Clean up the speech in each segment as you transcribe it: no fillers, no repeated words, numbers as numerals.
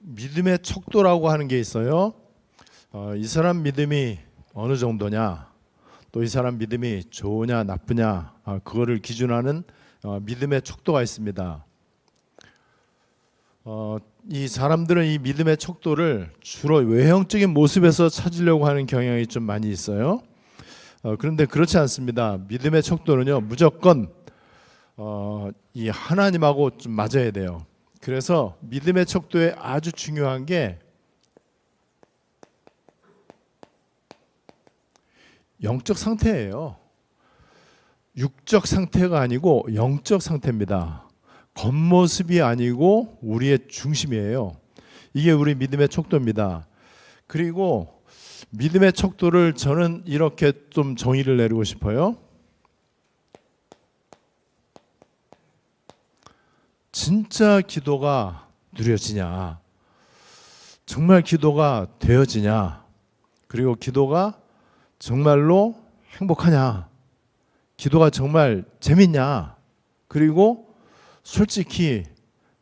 믿음의 척도라고 하는 게 있어요. 이 사람 믿음이 어느 정도냐, 또 이 사람 믿음이 좋으냐 나쁘냐, 그거를 기준하는 믿음의 척도가 있습니다. 이 사람들은 이 믿음의 척도를 주로 외형적인 모습에서 찾으려고 하는 경향이 좀 많이 있어요. 그런데 그렇지 않습니다. 믿음의 척도는요, 무조건 이 하나님하고 좀 맞아야 돼요. 그래서 믿음의 척도에 아주 중요한 게 영적 상태예요. 육적 상태가 아니고 영적 상태입니다. 겉모습이 아니고 우리의 중심이에요. 이게 우리 믿음의 척도입니다. 그리고 믿음의 척도를 저는 이렇게 좀 정의를 내리고 싶어요. 진짜 기도가 누려지냐, 정말 기도가 되어지냐, 그리고 기도가 정말로 행복하냐, 기도가 정말 재밌냐, 그리고 솔직히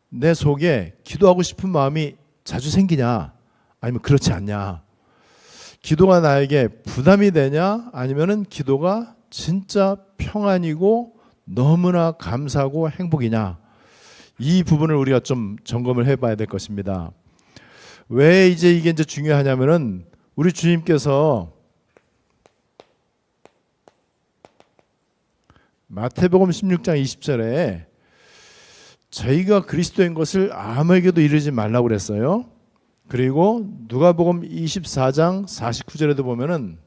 내 속에 기도하고 싶은 마음이 자주 생기냐, 아니면 그렇지 않냐, 기도가 나에게 부담이 되냐, 아니면은 기도가 진짜 평안이고 너무나 감사하고 행복이냐, 이 부분을 우리가 좀 점검을 해봐야 될 것입니다. 왜 이게 중요하냐면은 우리 주님께서 마태복음 16장 20절에 저희가 그리스도인 것을 아무에게도 이르지 말라고 그랬어요. 그리고 누가복음 24장 49절에도 보면은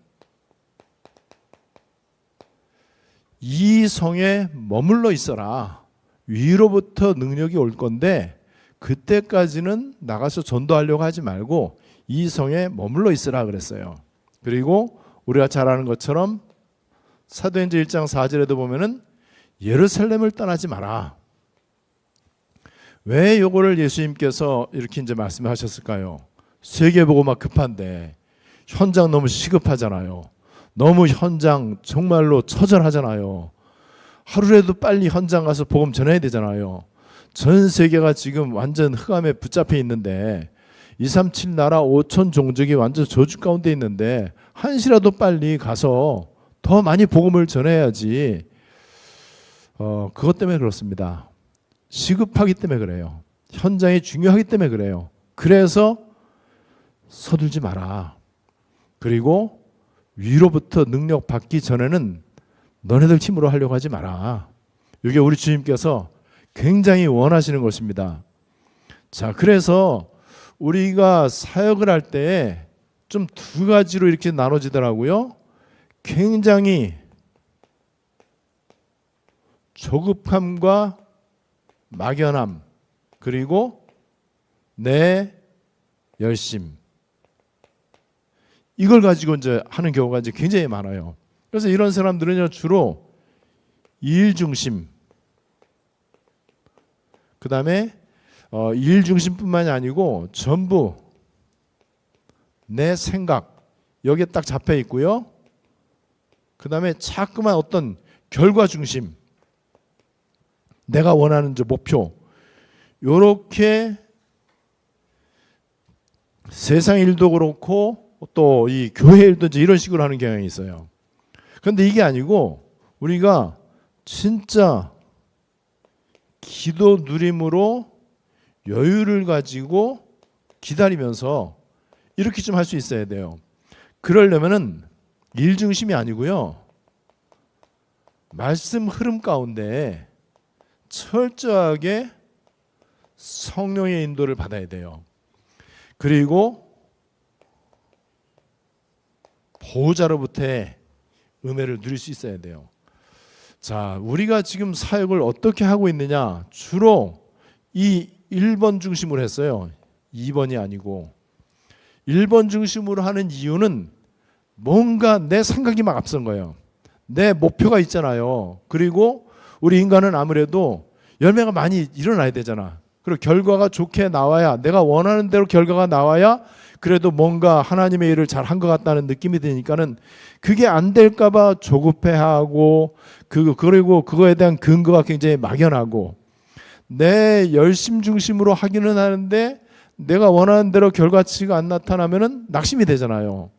이 성에 머물러 있어라. 위로부터 능력이 올 건데 그때까지는 나가서 전도하려고 하지 말고 이 성에 머물러 있으라 그랬어요. 그리고 우리가 잘 아는 것처럼 사도행전 1장 4절에도 보면은 예루살렘을 떠나지 마라. 왜 요거를 예수님께서 이렇게 이제 말씀하셨을까요? 세계보고막 급한데 현장 너무 시급하잖아요. 너무 현장 정말로 처절하잖아요. 하루라도 빨리 현장 가서 복음 전해야 되잖아요. 전 세계가 지금 완전 흑암에 붙잡혀 있는데 237 나라 5천 종족이 완전 저주 가운데 있는데 한시라도 빨리 가서 더 많이 복음을 전해야지. 그것 때문에 그렇습니다. 시급하기 때문에 그래요. 현장이 중요하기 때문에 그래요. 그래서 서둘지 마라. 그리고 위로부터 능력 받기 전에는 너네들 힘으로 하려고 하지 마라. 이게 우리 주님께서 굉장히 원하시는 것입니다. 자, 그래서 우리가 사역을 할 때 좀 두 가지로 이렇게 나눠지더라고요. 굉장히 조급함과 막연함, 그리고 내 열심, 이걸 가지고 이제 하는 경우가 이제 굉장히 많아요. 그래서 이런 사람들은 주로 일 중심, 그 다음에 일 중심뿐만이 아니고 전부 내 생각 여기에 딱 잡혀 있고요. 그 다음에 자꾸만 어떤 결과 중심, 내가 원하는 목표, 요렇게 세상 일도 그렇고 또 이 교회 일도 이제 이런 식으로 하는 경향이 있어요. 그런데 이게 아니고 우리가 진짜 기도 누림으로 여유를 가지고 기다리면서 이렇게 좀 할 수 있어야 돼요. 그러려면은 일 중심이 아니고요, 말씀 흐름 가운데 철저하게 성령의 인도를 받아야 돼요. 그리고 보호자로부터의 은혜를 누릴 수 있어야 돼요. 자, 우리가 지금 사역을 어떻게 하고 있느냐, 주로 이 1번 중심으로 했어요. 2번이 아니고 1번 중심으로 하는 이유는 뭔가 내 생각이 막 앞선 거예요. 내 목표가 있잖아요. 그리고 우리 인간은 아무래도 열매가 많이 일어나야 되잖아. 그리고 결과가 좋게 나와야, 내가 원하는 대로 결과가 나와야 그래도 뭔가 하나님의 일을 잘 한 것 같다는 느낌이 드니까는 그게 안 될까 봐 조급해하고, 그리고 그거에 대한 근거가 굉장히 막연하고, 내 열심 중심으로 하기는 하는데 내가 원하는 대로 결과치가 안 나타나면은 낙심이 되잖아요.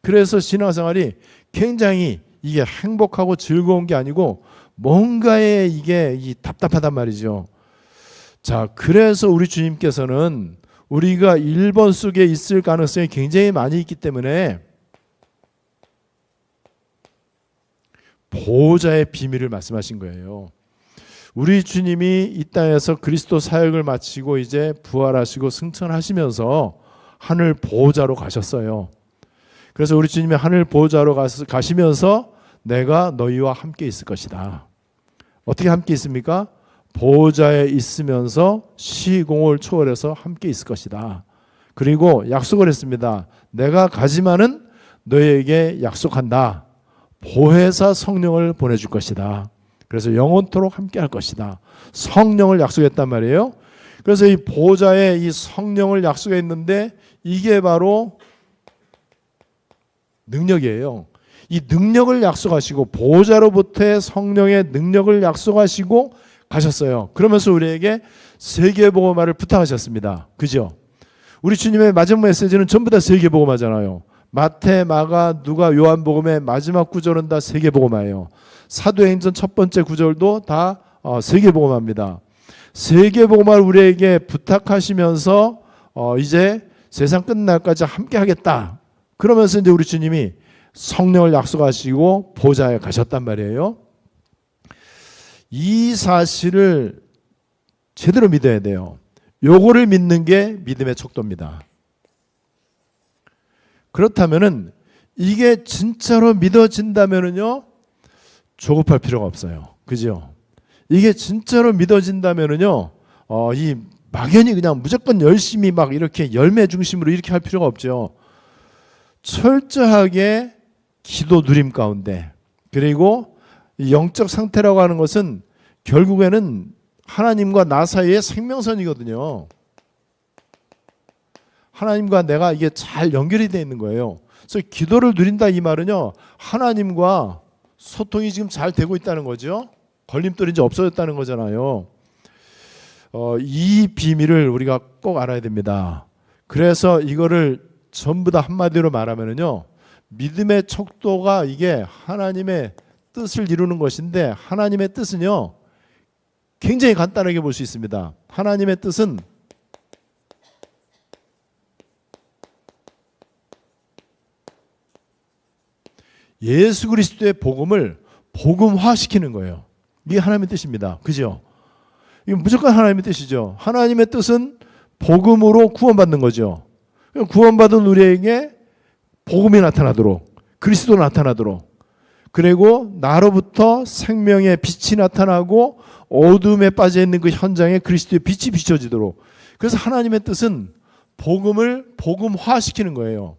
그래서 신앙생활이 굉장히 이게 행복하고 즐거운 게 아니고 뭔가에 이게 답답하단 말이죠. 자, 그래서 우리 주님께서는 우리가 1번 속에 있을 가능성이 굉장히 많이 있기 때문에 보호자의 비밀을 말씀하신 거예요. 우리 주님이 이 땅에서 그리스도 사역을 마치고 이제 부활하시고 승천하시면서 하늘 보호자로 가셨어요. 그래서 우리 주님이 하늘 보호자로 가시면서 내가 너희와 함께 있을 것이다. 어떻게 함께 있습니까? 보호자에 있으면서 시공을 초월해서 함께 있을 것이다. 그리고 약속을 했습니다. 내가 가지만은 너희에게 약속한다. 보혜사 성령을 보내줄 것이다. 그래서 영원토록 함께 할 것이다. 성령을 약속했단 말이에요. 그래서 이 보호자의 이 성령을 약속했는데 이게 바로 능력이에요. 이 능력을 약속하시고 보호자로부터의 성령의 능력을 약속하시고 가셨어요. 그러면서 우리에게 세계복음화를 부탁하셨습니다. 그죠? 우리 주님의 마지막 메시지는 전부 다 세계복음화잖아요. 마태, 마가, 누가, 요한복음의 마지막 구절은 다 세계복음화예요. 사도행전 첫 번째 구절도 다 세계복음화입니다. 세계복음화를 우리에게 부탁하시면서 이제 세상 끝날까지 함께 하겠다. 그러면서 이제 우리 주님이 성령을 약속하시고 보좌에 가셨단 말이에요. 이 사실을 제대로 믿어야 돼요. 요거를 믿는 게 믿음의 척도입니다. 그렇다면은 이게 진짜로 믿어진다면은요, 조급할 필요가 없어요. 그죠? 이게 진짜로 믿어진다면은요, 이 막연히 그냥 무조건 열심히 막 이렇게 열매 중심으로 이렇게 할 필요가 없죠. 철저하게 기도 누림 가운데, 그리고 이 영적 상태라고 하는 것은 결국에는 하나님과 나 사이의 생명선이거든요. 하나님과 내가 이게 잘 연결이 되어 있는 거예요. 그래서 기도를 누린다 이 말은요, 하나님과 소통이 지금 잘 되고 있다는 거죠. 걸림돌이 이제 없어졌다는 거잖아요. 이 비밀을 우리가 꼭 알아야 됩니다. 그래서 이거를 전부 다 한마디로 말하면요, 믿음의 척도가 이게 하나님의 뜻을 이루는 것인데, 하나님의 뜻은요 굉장히 간단하게 볼 수 있습니다. 하나님의 뜻은 예수 그리스도의 복음을 복음화시키는 거예요. 이게 하나님의 뜻입니다. 그죠? 이게 무조건 하나님의 뜻이죠. 하나님의 뜻은 복음으로 구원받는 거죠. 구원받은 우리에게 복음이 나타나도록, 그리스도 나타나도록, 그리고 나로부터 생명의 빛이 나타나고 어둠에 빠져 있는 그 현장에 그리스도의 빛이 비춰지도록. 그래서 하나님의 뜻은 복음을 복음화시키는 거예요.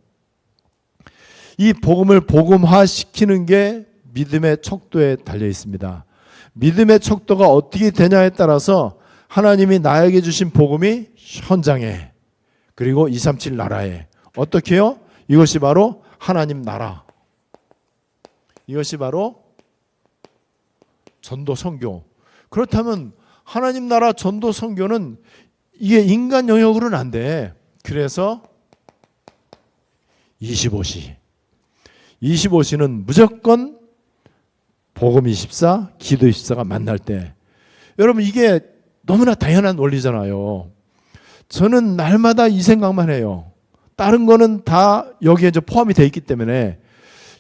이 복음을 복음화시키는 게 믿음의 척도에 달려 있습니다. 믿음의 척도가 어떻게 되냐에 따라서 하나님이 나에게 주신 복음이 현장에, 그리고 237 나라에 어떻게 해요? 이것이 바로 하나님 나라, 이것이 바로 전도 선교. 그렇다면 하나님 나라 전도 선교는 이게 인간 영역으로는 안 돼. 그래서 25시는 무조건 복음 24, 기도 24가 만날 때. 여러분, 이게 너무나 당연한 원리잖아요. 저는 날마다 이 생각만 해요. 다른 거는 다 여기에 이제 포함이 되어 있기 때문에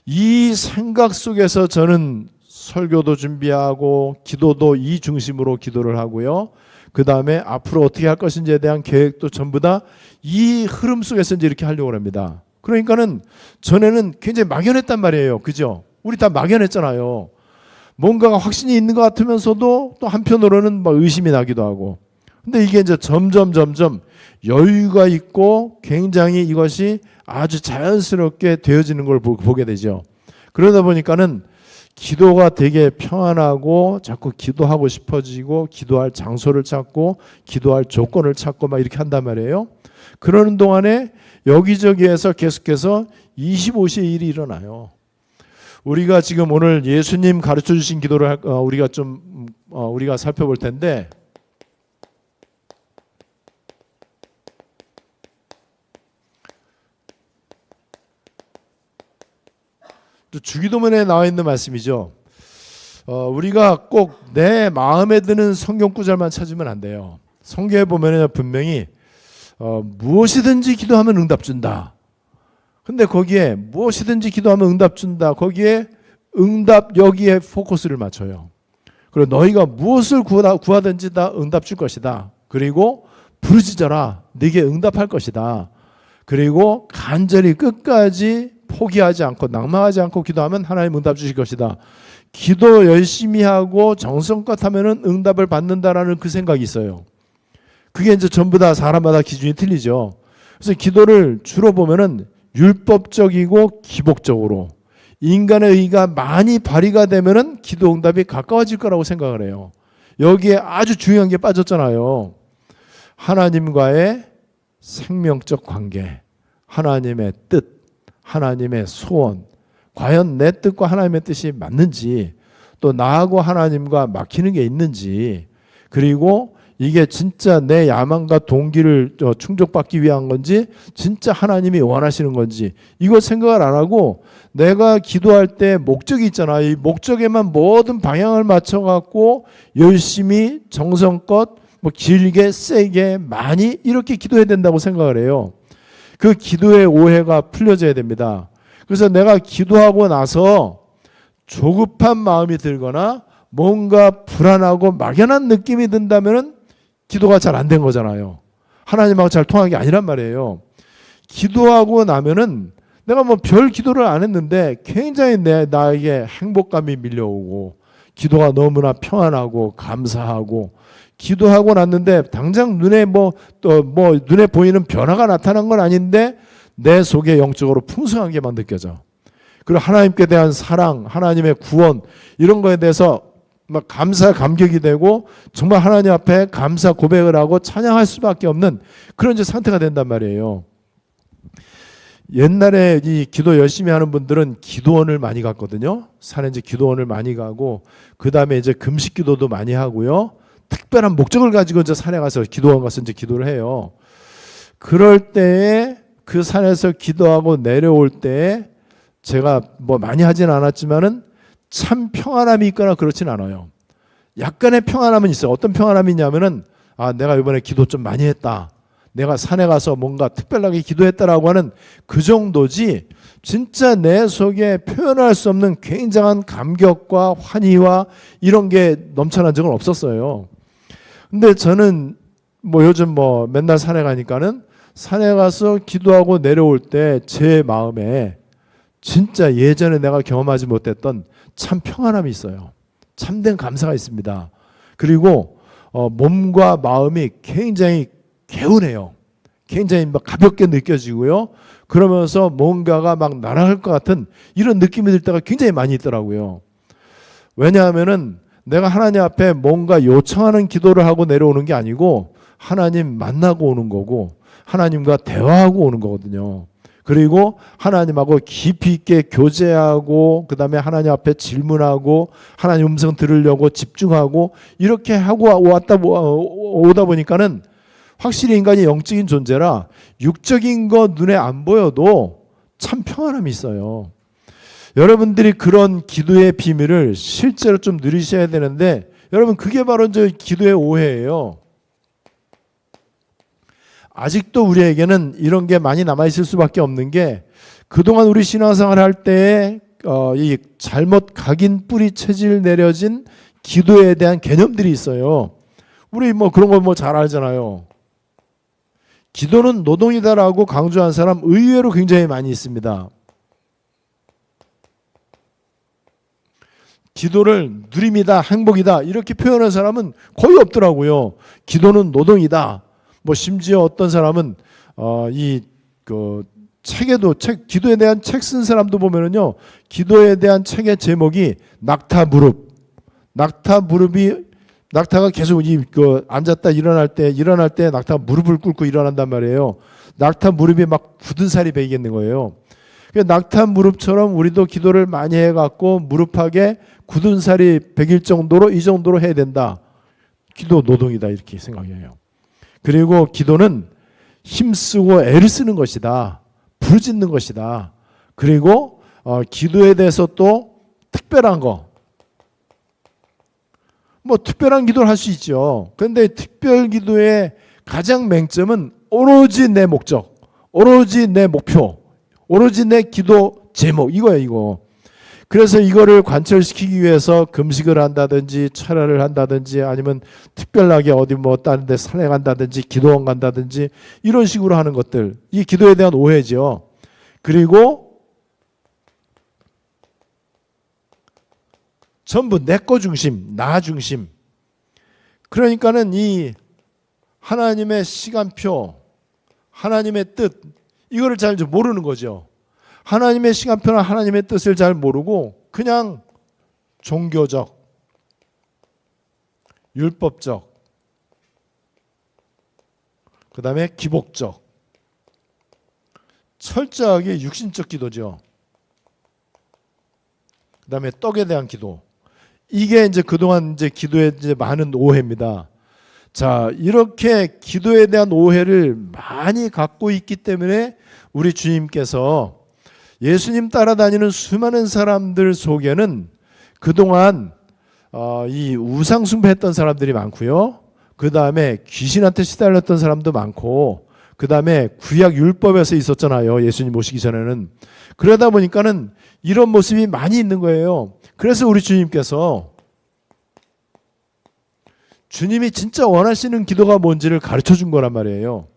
이 생각 속에서 저는 설교도 준비하고 기도도 이 중심으로 기도를 하고요. 그 다음에 앞으로 어떻게 할 것인지에 대한 계획도 전부 다 이 흐름 속에서 이제 이렇게 하려고 합니다. 그러니까는 전에는 굉장히 막연했단 말이에요. 그죠? 우리 다 막연했잖아요. 뭔가가 확신이 있는 것 같으면서도 또 한편으로는 막 의심이 나기도 하고. 근데 이게 이제 점점 여유가 있고 굉장히 이것이 아주 자연스럽게 되어지는 걸 보게 되죠. 그러다 보니까는 기도가 되게 평안하고 자꾸 기도하고 싶어지고 기도할 장소를 찾고 기도할 조건을 찾고 막 이렇게 한단 말이에요. 그러는 동안에 여기저기에서 계속해서 25시의 일이 일어나요. 우리가 지금 오늘 예수님 가르쳐 주신 기도를 우리가 살펴볼 텐데, 주기도문에 나와 있는 말씀이죠. 우리가 꼭 내 마음에 드는 성경 구절만 찾으면 안 돼요. 성경에 보면 분명히 무엇이든지 기도하면 응답 준다. 근데 거기에 무엇이든지 기도하면 응답 준다. 거기에 응답 여기에 포커스를 맞춰요. 그리고 너희가 무엇을 구하든지 다 응답 줄 것이다. 그리고 부르짖어라. 네게 응답할 것이다. 그리고 간절히 끝까지 포기하지 않고 낙망하지 않고 기도하면 하나님 응답 주실 것이다. 기도 열심히 하고 정성껏 하면은 응답을 받는다라는 그 생각이 있어요. 그게 이제 전부 다 사람마다 기준이 틀리죠. 그래서 기도를 주로 보면은 율법적이고 기복적으로 인간의 의가 많이 발휘가 되면은 기도 응답이 가까워질 거라고 생각을 해요. 여기에 아주 중요한 게 빠졌잖아요. 하나님과의 생명적 관계, 하나님의 뜻, 하나님의 소원, 과연 내 뜻과 하나님의 뜻이 맞는지, 또 나하고 하나님과 막히는 게 있는지, 그리고 이게 진짜 내 야망과 동기를 충족받기 위한 건지 진짜 하나님이 원하시는 건지 이거 생각을 안 하고 내가 기도할 때 목적이 있잖아. 이 목적에만 모든 방향을 맞춰갖고 열심히 정성껏 뭐 길게 세게 많이 이렇게 기도해야 된다고 생각을 해요. 그 기도의 오해가 풀려져야 됩니다. 그래서 내가 기도하고 나서 조급한 마음이 들거나 뭔가 불안하고 막연한 느낌이 든다면은 기도가 잘 안 된 거잖아요. 하나님하고 잘 통한 게 아니란 말이에요. 기도하고 나면은 내가 뭐 별 기도를 안 했는데 굉장히 나에게 행복감이 밀려오고 기도가 너무나 평안하고 감사하고 기도하고 났는데 당장 눈에 눈에 보이는 변화가 나타난 건 아닌데 내 속에 영적으로 풍성한 게 막 느껴져. 그리고 하나님께 대한 사랑, 하나님의 구원 이런 거에 대해서 막 감사 감격이 되고 정말 하나님 앞에 감사 고백을 하고 찬양할 수밖에 없는 그런 이제 상태가 된단 말이에요. 옛날에 이 기도 열심히 하는 분들은 기도원을 많이 갔거든요. 산에 이제 기도원을 많이 가고 그 다음에 이제 금식 기도도 많이 하고요. 특별한 목적을 가지고 이제 산에 가서 기도원 가서 이제 기도를 해요. 그럴 때에 그 산에서 기도하고 내려올 때에 제가 뭐 많이 하진 않았지만은 참 평안함이 있거나 그렇진 않아요. 약간의 평안함은 있어요. 어떤 평안함이 있냐면은 내가 이번에 기도 좀 많이 했다. 내가 산에 가서 뭔가 특별하게 기도했다라고 하는 그 정도지 진짜 내 속에 표현할 수 없는 굉장한 감격과 환희와 이런 게 넘쳐난 적은 없었어요. 근데 저는 뭐 요즘 뭐 맨날 산에 가니까는 산에 가서 기도하고 내려올 때 제 마음에 진짜 예전에 내가 경험하지 못했던 참 평안함이 있어요. 참된 감사가 있습니다. 그리고 몸과 마음이 굉장히 개운해요. 굉장히 막 가볍게 느껴지고요. 그러면서 뭔가가 막 날아갈 것 같은 이런 느낌이 들 때가 굉장히 많이 있더라고요. 왜냐하면은 내가 하나님 앞에 뭔가 요청하는 기도를 하고 내려오는 게 아니고 하나님 만나고 오는 거고 하나님과 대화하고 오는 거거든요. 그리고 하나님하고 깊이 있게 교제하고 그 다음에 하나님 앞에 질문하고 하나님 음성 들으려고 집중하고 이렇게 하고 오다 보니까는 확실히 인간이 영적인 존재라 육적인 거 눈에 안 보여도 참 평안함이 있어요. 여러분들이 그런 기도의 비밀을 실제로 좀 누리셔야 되는데 여러분 그게 바로 이제 기도의 오해예요. 아직도 우리에게는 이런 게 많이 남아있을 수밖에 없는 게 그동안 우리 신앙생활 할 때에 이 잘못 각인 뿌리 체질 내려진 기도에 대한 개념들이 있어요. 우리 뭐 그런 거 뭐 잘 알잖아요. 기도는 노동이다라고 강조한 사람 의외로 굉장히 많이 있습니다. 기도를 누림이다, 행복이다 이렇게 표현한 사람은 거의 없더라고요. 기도는 노동이다. 뭐 심지어 어떤 사람은 책에도 기도에 대한 책 쓴 사람도 보면은요, 기도에 대한 책의 제목이 낙타 무릎. 낙타가 계속 앉았다 일어날 때 낙타가 무릎을 꿇고 일어난단 말이에요. 낙타 무릎이 막 굳은 살이 배이겠는 거예요. 낙타 무릎처럼 우리도 기도를 많이 해갖고 무릎하게 굳은 살이 배길 정도로 이 정도로 해야 된다. 기도 노동이다 이렇게 생각해요. 그리고 기도는 힘쓰고 애를 쓰는 것이다. 부르짖는 것이다. 그리고 기도에 대해서 또 특별한 거, 뭐 특별한 기도를 할 수 있죠. 그런데 특별 기도의 가장 맹점은 오로지 내 목적, 오로지 내 목표, 오로지 내 기도 제목, 이거예요, 이거. 그래서 이거를 관철시키기 위해서 금식을 한다든지 철야를 한다든지 아니면 특별하게 어디 뭐 다른 데 산에 간다든지 기도원 간다든지 이런 식으로 하는 것들, 이 기도에 대한 오해죠. 그리고 전부 내 거 중심, 나 중심. 그러니까는 이 하나님의 시간표, 하나님의 뜻, 이거를 잘 모르는 거죠. 하나님의 시간표나 하나님의 뜻을 잘 모르고 그냥 종교적, 율법적, 그 다음에 기복적, 철저하게 육신적 기도죠. 그 다음에 떡에 대한 기도. 이게 이제 그동안 이제 기도에 이제 많은 오해입니다. 자, 이렇게 기도에 대한 오해를 많이 갖고 있기 때문에 우리 주님께서 예수님 따라다니는 수많은 사람들 속에는 그동안 이 우상 숭배했던 사람들이 많고요. 그 다음에 귀신한테 시달렸던 사람도 많고, 그 다음에 구약 율법에서 있었잖아요. 예수님 오시기 전에는. 그러다 보니까는 이런 모습이 많이 있는 거예요. 그래서 우리 주님께서 주님이 진짜 원하시는 기도가 뭔지를 가르쳐 준 거란 말이에요.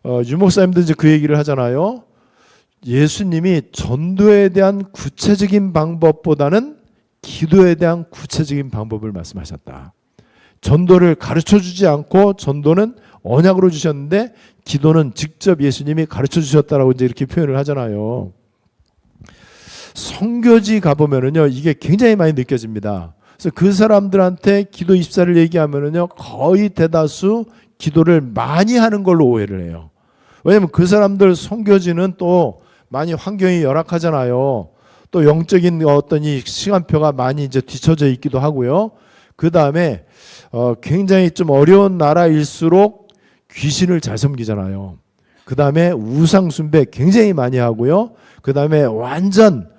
유목사님도 이제 그 얘기를 하잖아요. 예수님이 전도에 대한 구체적인 방법보다는 기도에 대한 구체적인 방법을 말씀하셨다. 전도를 가르쳐 주지 않고 전도는 언약으로 주셨는데 기도는 직접 예수님이 가르쳐 주셨다라고 이제 이렇게 표현을 하잖아요. 성교지 가보면은요, 이게 굉장히 많이 느껴집니다. 그래서 그 사람들한테 기도 24를 얘기하면은요, 거의 대다수 기도를 많이 하는 걸로 오해를 해요. 왜냐면 그 사람들 성교지는 또 많이 환경이 열악하잖아요. 또 영적인 어떤 이 시간표가 많이 이제 뒤처져 있기도 하고요. 그 다음에 굉장히 좀 어려운 나라일수록 귀신을 잘 섬기잖아요. 그 다음에 우상 숭배 굉장히 많이 하고요. 그 다음에 완전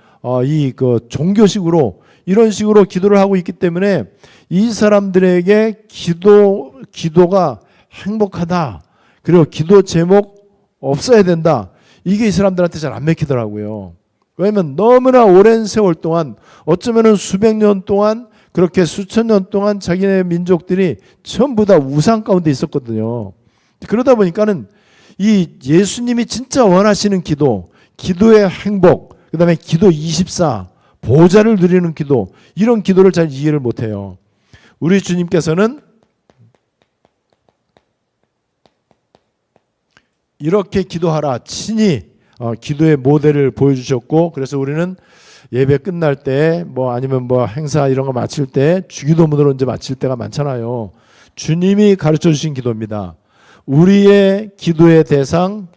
이 종교식으로 이런 식으로 기도를 하고 있기 때문에 이 사람들에게 기도가 행복하다. 그리고 기도 제목 없어야 된다. 이게 이 사람들한테 잘 안 먹히더라고요. 왜냐하면 너무나 오랜 세월 동안, 어쩌면은 수백 년 동안, 그렇게 수천 년 동안 자기네 민족들이 전부 다 우상 가운데 있었거든요. 그러다 보니까는 이 예수님이 진짜 원하시는 기도, 기도의 행복, 그 다음에 기도 24, 보좌를 누리는 기도, 이런 기도를 잘 이해를 못해요. 우리 주님께서는 이렇게 기도하라 친히 기도의 모델을 보여주셨고, 그래서 우리는 예배 끝날 때 뭐 아니면 뭐 행사 이런 거 마칠 때 주기도문으로 이제 마칠 때가 많잖아요. 주님이 가르쳐 주신 기도입니다. 우리의 기도의 대상,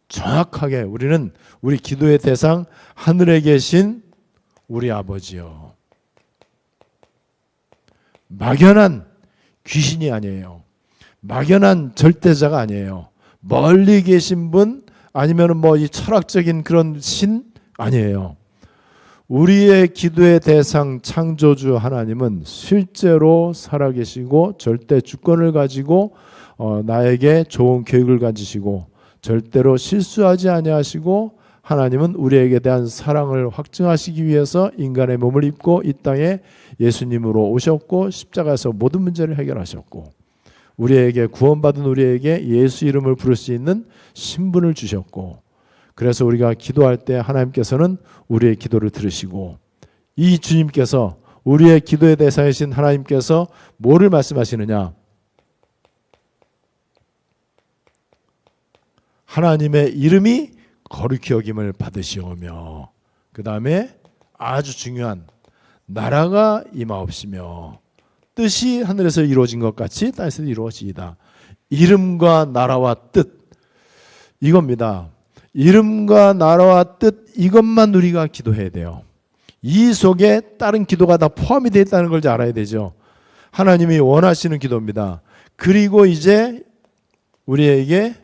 정확하게 우리는 우리 기도의 대상 하늘에 계신 우리 아버지요. 막연한 귀신이 아니에요. 막연한 절대자가 아니에요. 멀리 계신 분, 아니면 뭐 이 철학적인 그런 신 아니에요. 우리의 기도의 대상 창조주 하나님은 실제로 살아계시고 절대 주권을 가지고 나에게 좋은 계획을 가지시고 절대로 실수하지 아니하시고, 하나님은 우리에게 대한 사랑을 확증하시기 위해서 인간의 몸을 입고 이 땅에 예수님으로 오셨고 십자가에서 모든 문제를 해결하셨고, 우리에게 구원받은 우리에게 예수 이름을 부를 수 있는 신분을 주셨고, 그래서 우리가 기도할 때 하나님께서는 우리의 기도를 들으시고, 이 주님께서 우리의 기도의 대상이신 하나님께서 뭐를 말씀하시느냐? 하나님의 이름이 거룩히 여김을 받으시오며, 그 다음에 아주 중요한 나라가 임하옵시며 뜻이 하늘에서 이루어진 것 같이 땅에서 이루어지이다. 이름과 나라와 뜻, 이겁니다. 이름과 나라와 뜻, 이것만 우리가 기도해야 돼요. 이 속에 다른 기도가 다 포함이 되어 있다는 걸 알아야 되죠. 하나님이 원하시는 기도입니다. 그리고 이제 우리에게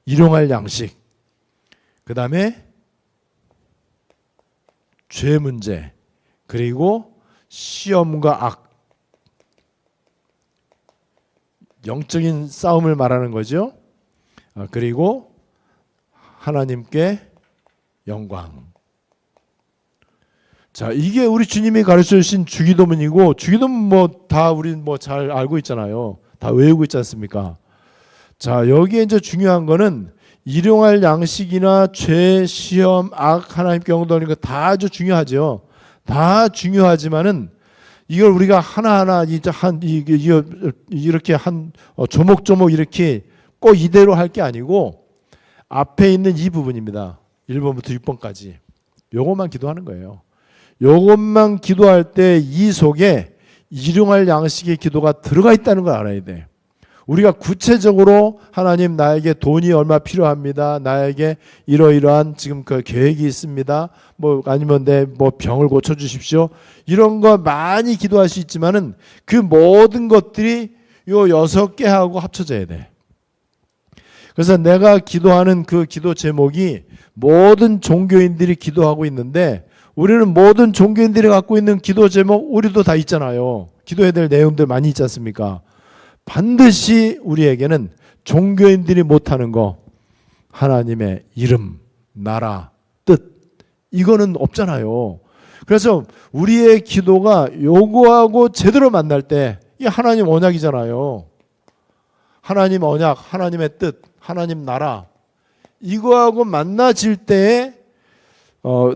일용할 양식, 그 다음에 죄 문제, 그리고 시험과 악, 영적인 싸움을 말하는 거죠. 그리고 하나님께 영광. 자, 이게 우리 주님이 가르쳐 주신 주기도문이고, 주기도문 뭐 다 우리 뭐 잘 알고 있잖아요. 다 외우고 있지 않습니까? 자, 여기에 이제 중요한 거는 일용할 양식이나 죄, 시험, 악, 하나님께 영광 이거 다 아주 중요하죠. 다 중요하지만은 이걸 우리가 하나하나 이렇게 조목조목 이렇게 꼭 이대로 할 게 아니고 앞에 있는 이 부분입니다. 1번부터 6번까지. 요것만 기도하는 거예요. 요것만 기도할 때 이 속에 일용할 양식의 기도가 들어가 있다는 걸 알아야 돼. 우리가 구체적으로 하나님 나에게 돈이 얼마 필요합니다. 나에게 이러이러한 지금 그 계획이 있습니다. 뭐 아니면 내 뭐 병을 고쳐 주십시오. 이런 거 많이 기도할 수 있지만은 그 모든 것들이 요 6개 하고 합쳐져야 돼. 그래서 내가 기도하는 그 기도 제목이 모든 종교인들이 기도하고 있는데 우리는 모든 종교인들이 갖고 있는 기도 제목 우리도 다 있잖아요. 기도해야 될 내용들 많이 있지 않습니까? 반드시 우리에게는 종교인들이 못하는 거, 하나님의 이름, 나라, 뜻, 이거는 없잖아요. 그래서 우리의 기도가 요거하고 제대로 만날 때 이게 하나님 언약이잖아요. 하나님 언약, 하나님의 뜻, 하나님 나라, 이거하고 만나질 때에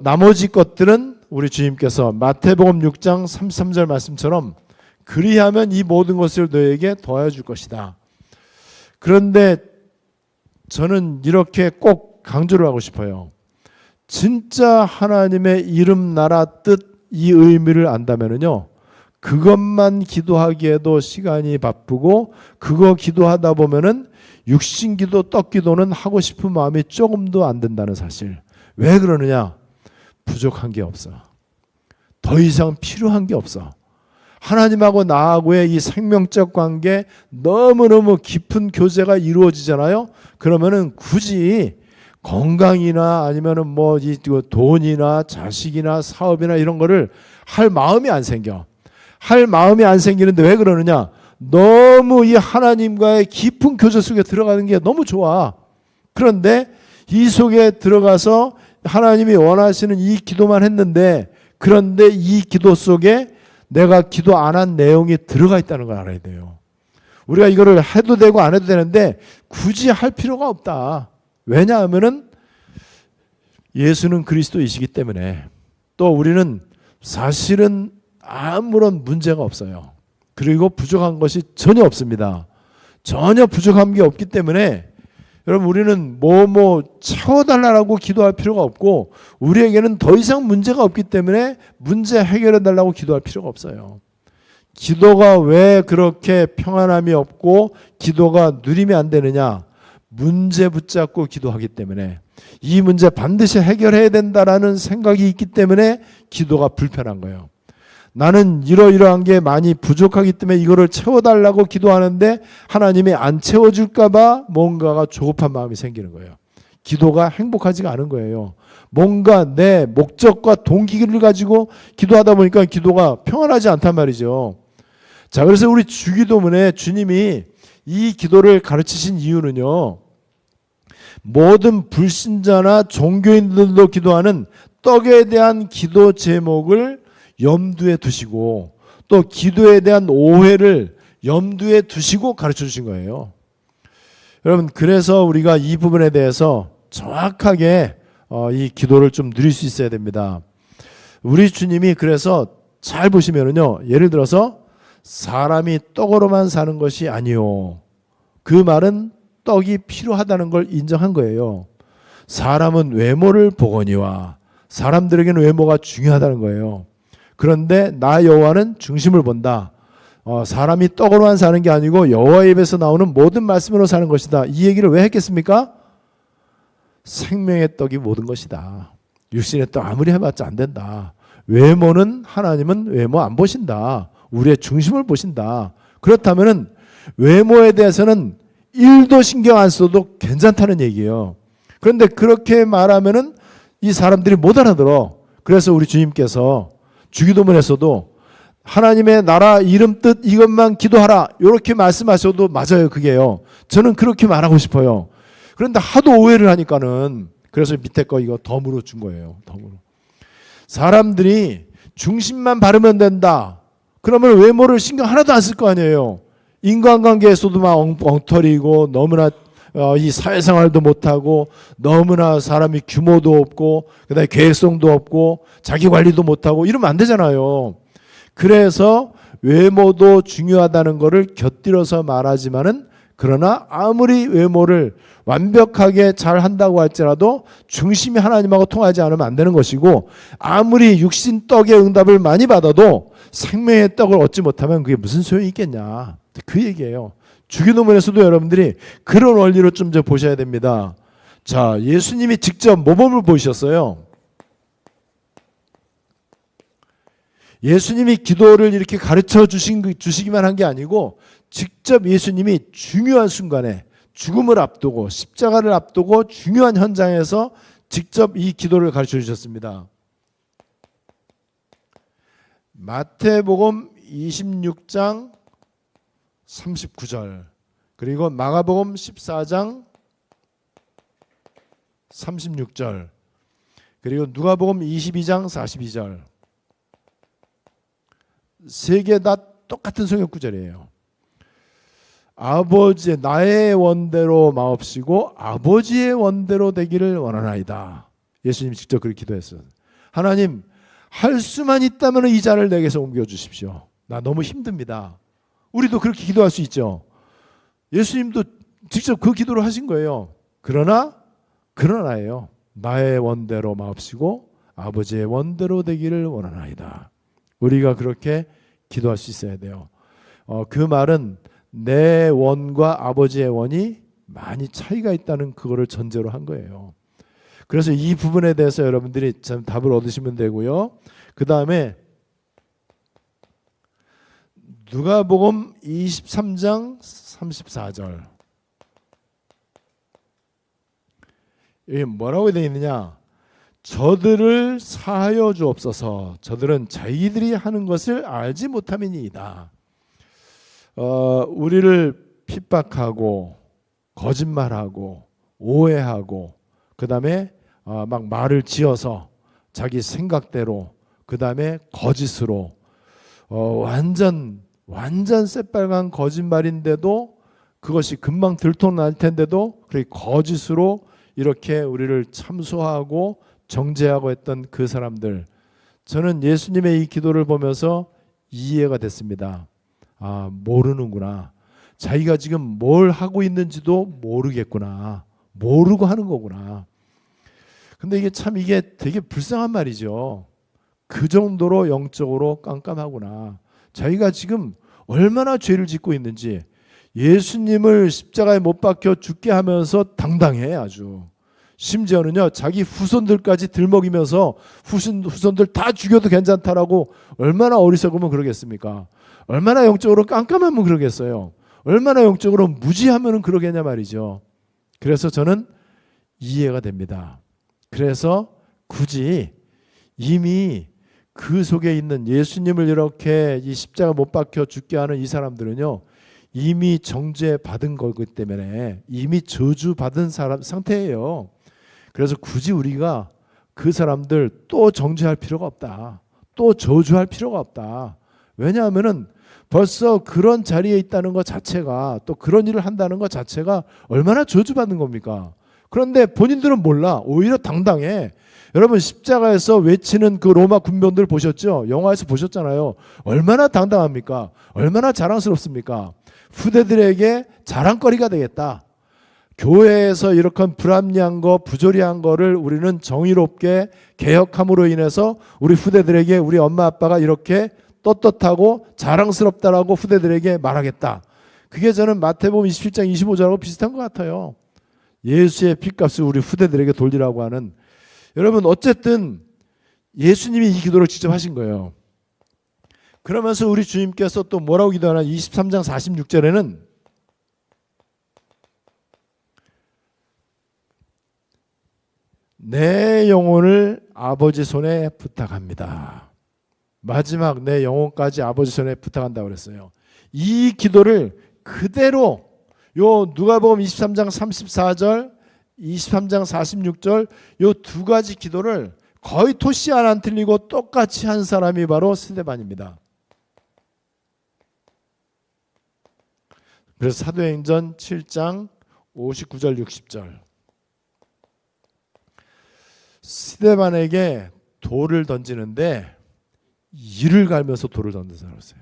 나머지 것들은 우리 주님께서 마태복음 6장 33절 말씀처럼 그리하면 이 모든 것을 너에게 더하여 줄 것이다. 그런데 저는 이렇게 꼭 강조를 하고 싶어요. 진짜 하나님의 이름, 나라, 뜻 이 의미를 안다면은요, 그것만 기도하기에도 시간이 바쁘고 그거 기도하다 보면은 육신기도, 떡기도는 하고 싶은 마음이 조금도 안 든다는 사실. 왜 그러느냐? 부족한 게 없어. 더 이상 필요한 게 없어. 하나님하고 나하고의 이 생명적 관계 너무너무 깊은 교제가 이루어지잖아요. 그러면은 굳이 건강이나 아니면은 뭐 이 돈이나 자식이나 사업이나 이런 거를 할 마음이 안 생겨. 할 마음이 안 생기는데 왜 그러느냐? 너무 이 하나님과의 깊은 교제 속에 들어가는 게 너무 좋아. 그런데 이 속에 들어가서 하나님이 원하시는 이 기도만 했는데, 그런데 이 기도 속에 내가 기도 안 한 내용이 들어가 있다는 걸 알아야 돼요. 우리가 이거를 해도 되고 안 해도 되는데 굳이 할 필요가 없다. 왜냐하면은 예수는 그리스도이시기 때문에, 또 우리는 사실은 아무런 문제가 없어요. 그리고 부족한 것이 전혀 없습니다. 전혀 부족한 게 없기 때문에 여러분, 우리는 뭐 채워달라고 기도할 필요가 없고, 우리에게는 더 이상 문제가 없기 때문에 문제 해결해 달라고 기도할 필요가 없어요. 기도가 왜 그렇게 평안함이 없고 기도가 누림이 안 되느냐? 문제 붙잡고 기도하기 때문에, 이 문제 반드시 해결해야 된다라는 생각이 있기 때문에 기도가 불편한 거예요. 나는 이러이러한 게 많이 부족하기 때문에 이거를 채워달라고 기도하는데 하나님이 안 채워줄까 봐 뭔가가 조급한 마음이 생기는 거예요. 기도가 행복하지가 않은 거예요. 뭔가 내 목적과 동기를 가지고 기도하다 보니까 기도가 평안하지 않단 말이죠. 자, 그래서 우리 주기도문에 주님이 이 기도를 가르치신 이유는요, 모든 불신자나 종교인들도 기도하는 떡에 대한 기도 제목을 염두에 두시고, 또 기도에 대한 오해를 염두에 두시고 가르쳐 주신 거예요. 여러분, 그래서 우리가 이 부분에 대해서 정확하게 이 기도를 좀 누릴 수 있어야 됩니다. 우리 주님이 그래서 잘 보시면은요, 예를 들어서 사람이 떡으로만 사는 것이 아니요, 그 말은 떡이 필요하다는 걸 인정한 거예요. 사람은 외모를 보거니와, 사람들에게는 외모가 중요하다는 거예요. 그런데 나 여호와는 중심을 본다. 사람이 떡으로만 사는 게 아니고 여호와의 입에서 나오는 모든 말씀으로 사는 것이다. 이 얘기를 왜 했겠습니까? 생명의 떡이 모든 것이다. 육신의 떡 아무리 해봤자 안 된다. 외모는, 하나님은 외모 안 보신다. 우리의 중심을 보신다. 그렇다면은 외모에 대해서는 1도 신경 안 써도 괜찮다는 얘기예요. 그런데 그렇게 말하면은 이 사람들이 못 알아들어. 그래서 우리 주님께서 주기도문에서도 하나님의 나라 이름 뜻 이것만 기도하라 이렇게 말씀하셔도 맞아요. 그게요. 저는 그렇게 말하고 싶어요. 그런데 하도 오해를 하니까는 그래서 밑에 거 이거 덤으로 준 거예요. 덤으로. 사람들이 중심만 바르면 된다. 그러면 외모를 신경 하나도 안 쓸 거 아니에요. 인간관계에서도 막 엉터리고 너무나 이 사회생활도 못하고 너무나 사람이 규모도 없고 그다음에 계획성도 없고 자기관리도 못하고 이러면 안 되잖아요. 그래서 외모도 중요하다는 것을 곁들여서 말하지만은 그러나 아무리 외모를 완벽하게 잘 한다고 할지라도 중심이 하나님하고 통하지 않으면 안 되는 것이고 아무리 육신 떡의 응답을 많이 받아도 생명의 떡을 얻지 못하면 그게 무슨 소용이 있겠냐. 그 얘기예요. 주기도문에서도 여러분들이 그런 원리로 좀 보셔야 됩니다. 자, 예수님이 직접 모범을 보이셨어요. 예수님이 기도를 이렇게 가르쳐 주시기만 한 게 아니고 직접 예수님이 중요한 순간에 죽음을 앞두고 십자가를 앞두고 중요한 현장에서 직접 이 기도를 가르쳐 주셨습니다. 마태복음 26장 39절 그리고 마가복음 14장 36절 그리고 누가복음 22장 42절 세 개 다 똑같은 성경 구절이에요. 아버지 나의 원대로 마옵시고 아버지의 원대로 되기를 원하나이다. 예수님 직접 그렇게 기도했어요. 하나님 할 수만 있다면 이 잔을 내게서 옮겨주십시오. 나 너무 힘듭니다. 우리도 그렇게 기도할 수 있죠. 예수님도 직접 그 기도를 하신 거예요. 그러나예요. 나의 원대로 마옵시고 아버지의 원대로 되기를 원하나이다. 우리가 그렇게 기도할 수 있어야 돼요. 그 말은 내 원과 아버지의 원이 많이 차이가 있다는 그거를 전제로 한 거예요. 그래서 이 부분에 대해서 여러분들이 참 답을 얻으시면 되고요. 그 다음에 누가복음 23장 34절 여기 뭐라고 되어 있느냐? 저들을 사하여 주옵소서. 저들은 자기들이 하는 것을 알지 못함이니이다. 우리를 핍박하고 거짓말하고 오해하고 그 다음에 막 말을 지어서 자기 생각대로 그 다음에 거짓으로 완전 새빨간 거짓말인데도 그것이 금방 들통날 텐데도 그렇게 거짓으로 이렇게 우리를 참소하고 정죄하고 했던 그 사람들, 저는 예수님의 이 기도를 보면서 이해가 됐습니다. 아, 모르는구나. 자기가 지금 뭘 하고 있는지도 모르겠구나. 모르고 하는 거구나. 근데 이게 되게 불쌍한 말이죠. 그 정도로 영적으로 깜깜하구나. 자기가 지금 얼마나 죄를 짓고 있는지, 예수님을 십자가에 못 박혀 죽게 하면서 당당해 아주. 심지어는요, 자기 후손들까지 들먹이면서 후손들 다 죽여도 괜찮다라고 얼마나 어리석으면 그러겠습니까? 얼마나 영적으로 깜깜하면 그러겠어요? 얼마나 영적으로 무지하면 그러겠냐 말이죠. 그래서 저는 이해가 됩니다. 그래서 굳이 이미 그 속에 있는 예수님을 이렇게 이 십자가 못 박혀 죽게 하는 이 사람들은요, 이미 정죄 받은 거기 때문에 이미 저주 받은 상태예요. 그래서 굳이 우리가 그 사람들 또 정죄할 필요가 없다. 또 저주할 필요가 없다. 왜냐하면은 벌써 그런 자리에 있다는 것 자체가, 또 그런 일을 한다는 것 자체가 얼마나 저주받는 겁니까? 그런데 본인들은 몰라. 오히려 당당해. 여러분, 십자가에서 외치는 그 로마 군병들 보셨죠? 영화에서 보셨잖아요. 얼마나 당당합니까? 얼마나 자랑스럽습니까? 후대들에게 자랑거리가 되겠다. 교회에서 이렇게 불합리한 거, 부조리한 거를 우리는 정의롭게 개혁함으로 인해서 우리 후대들에게 우리 엄마 아빠가 이렇게 떳떳하고 자랑스럽다라고 후대들에게 말하겠다. 그게 저는 마태복음 27장 25절하고 비슷한 것 같아요. 예수의 핏값을 우리 후대들에게 돌리라고 하는. 여러분, 어쨌든 예수님이 이 기도를 직접 하신 거예요. 그러면서 우리 주님께서 또 뭐라고 기도하나? 23장 46절에는 내 영혼을 아버지 손에 부탁합니다. 마지막 내 영혼까지 아버지 손에 부탁한다고 그랬어요. 이 기도를 그대로 요 누가복음 23장 34절, 23장 46절 요 두 가지 기도를 거의 토시 하나 안 틀리고 똑같이 한 사람이 바로 스데반입니다. 그래서 사도행전 7장 59절 60절 스데반에게 돌을 던지는데 이를 갈면서 돌을 던져서 그랬어요.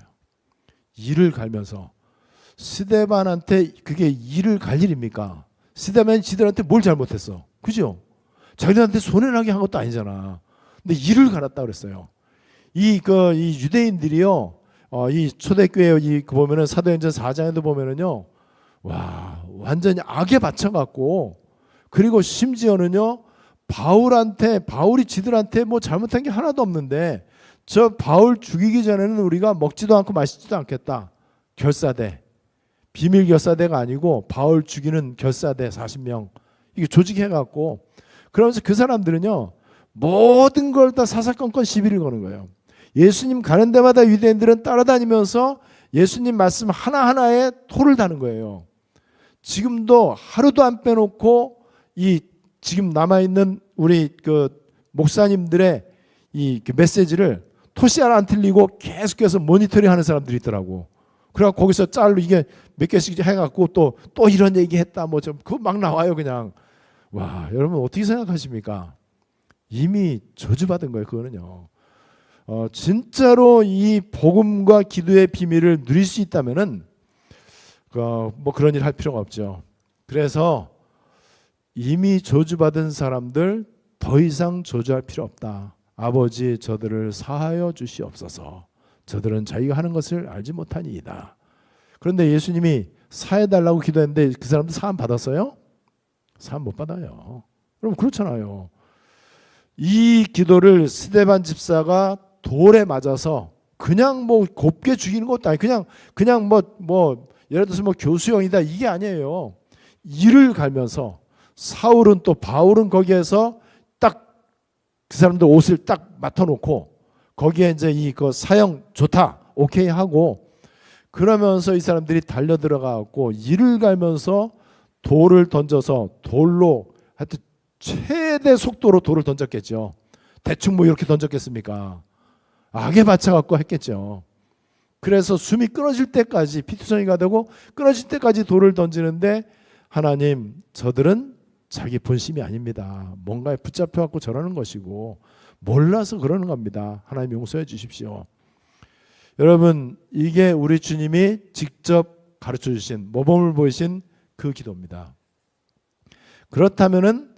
이를 갈면서. 스데반한테 그게 이를 갈 일입니까? 스데반이 지들한테 뭘 잘못했어? 그죠? 자기들한테 손해나게 한 것도 아니잖아. 근데 이를 갈았다 그랬어요. 이 유대인들이요, 이 초대교회 보면은 사도행전 4장에도 보면은요, 와, 완전히 악에 받쳐갖고, 그리고 심지어는요, 바울이 지들한테 뭐 잘못한 게 하나도 없는데, 저 바울 죽이기 전에는 우리가 먹지도 않고 마시지도 않겠다. 결사대. 비밀 결사대가 아니고 바울 죽이는 결사대 40명. 이게 조직해갖고, 그러면서 그 사람들은요, 모든 걸 다 사사건건 시비를 거는 거예요. 예수님 가는 데마다 유대인들은 따라다니면서 예수님 말씀 하나하나에 토를 다는 거예요. 지금도 하루도 안 빼놓고 이 지금 남아있는 우리 그 목사님들의 이 메시지를 토시 하나 안 틀리고 계속해서 모니터링 하는 사람들이 있더라고. 그래갖고 거기서 짤로 이게 몇 개씩 해갖고 또 이런 얘기 했다 뭐 좀 그거 막 나와요 그냥. 와, 여러분 어떻게 생각하십니까? 이미 저주받은 거예요 그거는요. 진짜로 이 복음과 기도의 비밀을 누릴 수 있다면은 뭐 그런 일 할 필요가 없죠. 그래서 이미 저주받은 사람들 더 이상 저주할 필요 없다. 아버지 저들을 사하여 주시옵소서. 저들은 자기가 하는 것을 알지 못하니이다. 그런데 예수님이 사해달라고 기도했는데 그 사람들 사함 받았어요? 사함 못 받아요. 그럼 그렇잖아요. 이 기도를 스데반 집사가 돌에 맞아서 그냥 뭐 곱게 죽이는 것도 아니고 그냥 뭐 예를 들어서 뭐 교수형이다 이게 아니에요. 이를 갈면서 사울은 또 바울은 거기에서 딱 그 사람들 옷을 딱 맡아놓고 거기에 이제 그 사형 좋다 오케이 하고 그러면서 이 사람들이 달려 들어가고 이를 갈면서 돌을 던져서 돌로 하여튼 최대 속도로 돌을 던졌겠죠. 대충 뭐 이렇게 던졌겠습니까? 악에 받쳐갖고 했겠죠. 그래서 숨이 끊어질 때까지 피투성이가 되고 끊어질 때까지 돌을 던지는데 하나님 저들은 자기 본심이 아닙니다. 뭔가에 붙잡혀갖고 저러는 것이고 몰라서 그러는 겁니다. 하나님 용서해 주십시오. 여러분 이게 우리 주님이 직접 가르쳐 주신 모범을 보이신 그 기도입니다. 그렇다면은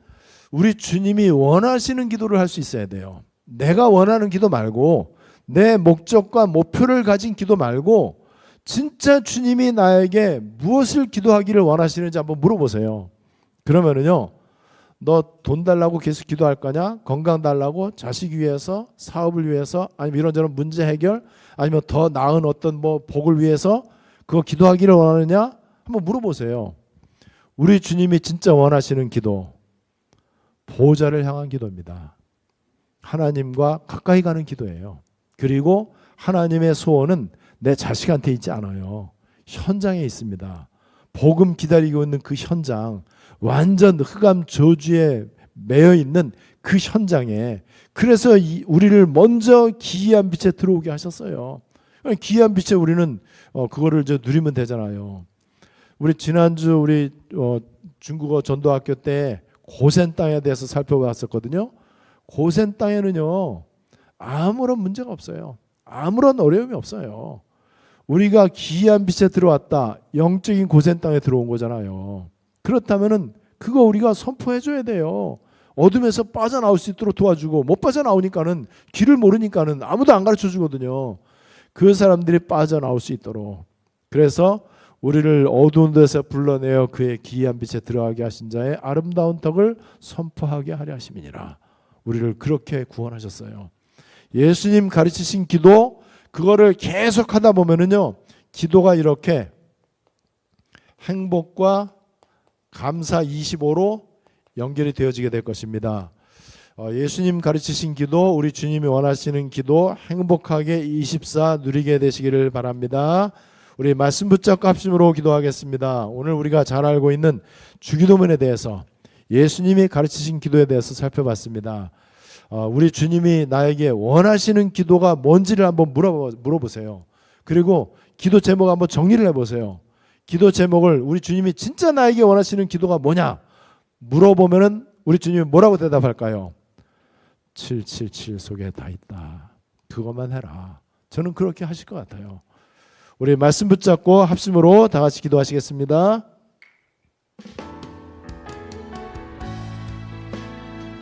우리 주님이 원하시는 기도를 할 수 있어야 돼요. 내가 원하는 기도 말고 내 목적과 목표를 가진 기도 말고 진짜 주님이 나에게 무엇을 기도하기를 원하시는지 한번 물어보세요. 그러면은요, 너 돈 달라고 계속 기도할 거냐? 건강 달라고? 자식 위해서? 사업을 위해서? 아니면 이런저런 문제 해결? 아니면 더 나은 어떤 뭐 복을 위해서 그거 기도하기를 원하느냐? 한번 물어보세요. 우리 주님이 진짜 원하시는 기도, 보호자를 향한 기도입니다. 하나님과 가까이 가는 기도예요. 그리고 하나님의 소원은 내 자식한테 있지 않아요. 현장에 있습니다. 복음 기다리고 있는 그 현장, 완전 흑암 저주에 매여 있는 그 현장에, 그래서 우리를 먼저 기이한 빛에 들어오게 하셨어요. 기이한 빛에 우리는 그거를 누리면 되잖아요. 우리 지난주 우리 중국어 전도학교 때 고센 땅에 대해서 살펴봤었거든요. 고센 땅에는요 아무런 문제가 없어요. 아무런 어려움이 없어요. 우리가 기이한 빛에 들어왔다. 영적인 고센 땅에 들어온 거잖아요. 그렇다면은 그거 우리가 선포해 줘야 돼요. 어둠에서 빠져나올 수 있도록 도와주고, 못 빠져나오니까는 길을 모르니까는 아무도 안 가르쳐 주거든요. 그 사람들이 빠져나올 수 있도록. 그래서 우리를 어두운 데서 불러내어 그의 기이한 빛에 들어가게 하신 자의 아름다운 덕을 선포하게 하려 하심이니라. 우리를 그렇게 구원하셨어요. 예수님 가르치신 기도, 그거를 계속 하다 보면은요, 기도가 이렇게 행복과 감사 25로 연결이 되어지게 될 것입니다. 예수님 가르치신 기도, 우리 주님이 원하시는 기도 행복하게 24 누리게 되시기를 바랍니다. 우리 말씀 붙잡고 합심으로 기도하겠습니다. 오늘 우리가 잘 알고 있는 주기도문에 대해서 예수님이 가르치신 기도에 대해서 살펴봤습니다. 우리 주님이 나에게 원하시는 기도가 뭔지를 한번 물어보세요. 그리고 기도 제목 한번 정리를 해보세요. 기도 제목을 우리 주님이 진짜 나에게 원하시는 기도가 뭐냐 물어보면은 우리 주님이 뭐라고 대답할까요? 777 속에 다 있다. 그것만 해라. 저는 그렇게 하실 것 같아요. 우리 말씀 붙잡고 합심으로 다 같이 기도하시겠습니다.